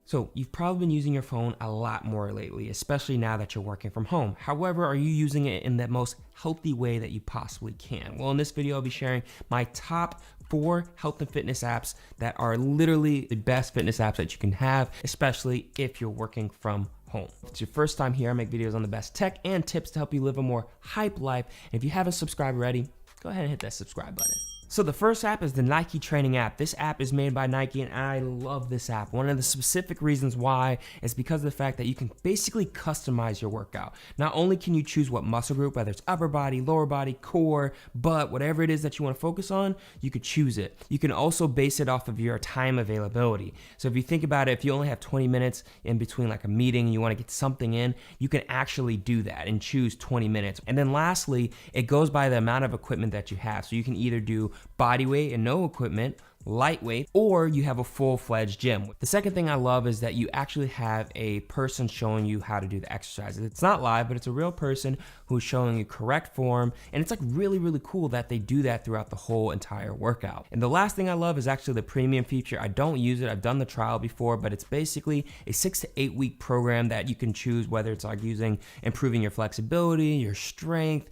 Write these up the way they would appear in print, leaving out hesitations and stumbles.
So you've probably been using your phone a lot more lately, especially now that you're working from home. However, are you using it in the most healthy way that you possibly can? Well, in this video, I'll be sharing my top 4 health and fitness apps that are literally the best fitness apps that you can have, especially if you're working from home. If it's your first time here, I make videos on the best tech and tips to help you live a more hype life. And if you haven't subscribed already, go ahead and hit that subscribe button. So the first app is the Nike Training app. This app is made by Nike and I love this app. One of the specific reasons why is because of the fact that you can basically customize your workout. Not only can you choose what muscle group, whether it's upper body, lower body, core, butt, whatever it is that you want to focus on, you could choose it. You can also base it off of your time availability. So if you think about it, if you only have 20 minutes in between like a meeting and you want to get something in, you can actually do that and choose 20 minutes. And then lastly, it goes by the amount of equipment that you have. So you can either do body weight and no equipment, lightweight, or you have a full-fledged gym. The second thing I love is that you actually have a person showing you how to do the exercises. It's not live, but it's a real person who's showing you correct form, and it's like really, really cool that they do that throughout the whole entire workout. And the last thing I love is actually the premium feature. I don't use it, I've done the trial before, but it's basically a 6 to 8 week program that you can choose, whether it's like improving your flexibility, your strength,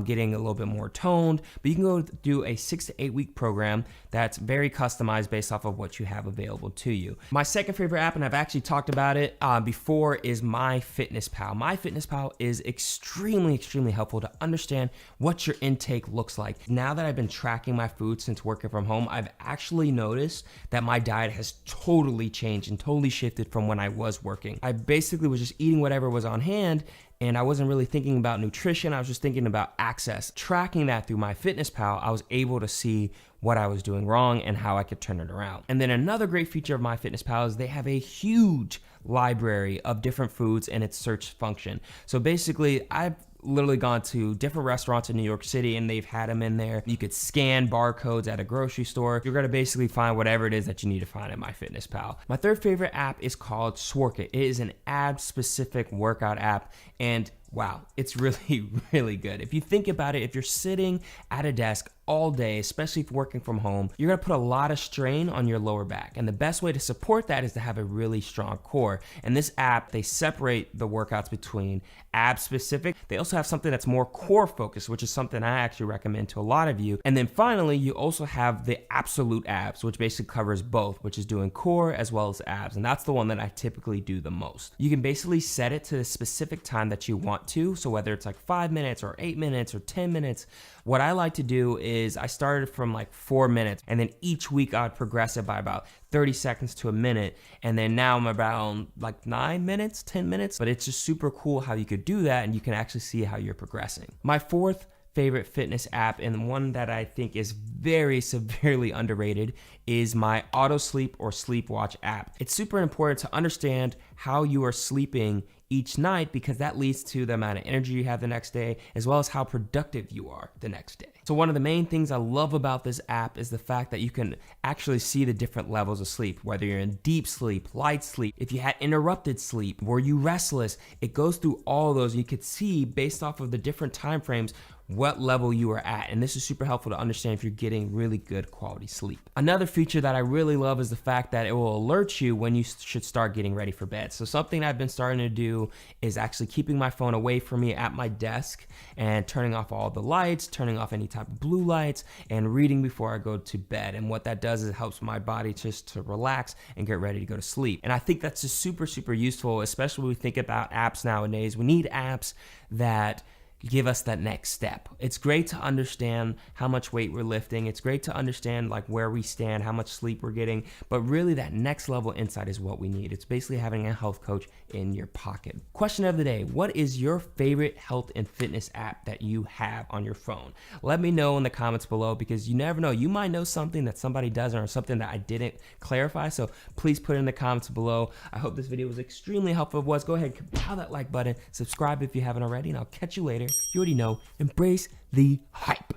getting a little bit more toned, but you can go do a 6 to 8 week program that's very customized based off of what you have available to you. My second favorite app, and I've actually talked about it before, is MyFitnessPal. MyFitnessPal is extremely helpful to understand what your intake looks like. Now that I've been tracking my food since working from home, I've actually noticed that my diet has totally changed and totally shifted from when I was working. I basically was just eating whatever was on hand, and I wasn't really thinking about nutrition. I was just thinking about access. Tracking that through MyFitnessPal, I was able to see what I was doing wrong and how I could turn it around. And then another great feature of MyFitnessPal is they have a huge library of different foods and its search function. So basically, I've literally gone to different restaurants in New York City and they've had them in there. You could scan barcodes at a grocery store. You're gonna basically find whatever it is that you need to find in MyFitnessPal. My third favorite app is called Sworkit. It is an ab-specific workout app, and wow, it's really, really good. If you think about it, if you're sitting at a desk all day, especially if working from home, you're gonna put a lot of strain on your lower back. And the best way to support that is to have a really strong core. And this app, they separate the workouts between ab specific. They also have something that's more core focused, which is something I actually recommend to a lot of you. And then finally, you also have the absolute abs, which basically covers both, which is doing core as well as abs. And that's the one that I typically do the most. You can basically set it to the specific time that you want to. So whether it's like 5 minutes or 8 minutes or 10 minutes, what I like to do is I started from like 4 minutes, and then each week I would progress it by about 30 seconds to a minute. And then now I'm about like 9 minutes, 10 minutes, but it's just super cool how you could do that and you can actually see how you're progressing. My fourth favorite fitness app, and one that I think is very severely underrated, is my Auto Sleep or Sleepwatch app. It's super important to understand how you are sleeping each night because that leads to the amount of energy you have the next day as well as how productive you are the next day. So one of the main things I love about this app is the fact that you can actually see the different levels of sleep, whether you're in deep sleep, light sleep, if you had interrupted sleep, were you restless, it goes through all of those. You could see based off of the different time frames what level you are at, and this is super helpful to understand if you're getting really good quality sleep. Another feature that I really love is the fact that it will alert you when you should start getting ready for bed. So something I've been starting to do is actually keeping my phone away from me at my desk and turning off all the lights, turning off any type of blue lights, and reading before I go to bed. And what that does is it helps my body just to relax and get ready to go to sleep. And I think that's just super useful, especially when we think about apps nowadays. We need apps that give us that next step. It's great to understand how much weight we're lifting. It's great to understand like where we stand, how much sleep we're getting, but really that next level insight is what we need. It's basically having a health coach in your pocket. Question of the day, what is your favorite health and fitness app that you have on your phone? Let me know in the comments below because you never know, you might know something that somebody doesn't or something that I didn't clarify, so please put it in the comments below. I hope this video was extremely helpful. If it was, go ahead and pound that like button, subscribe if you haven't already, and I'll catch you later. You already know, embrace the hype.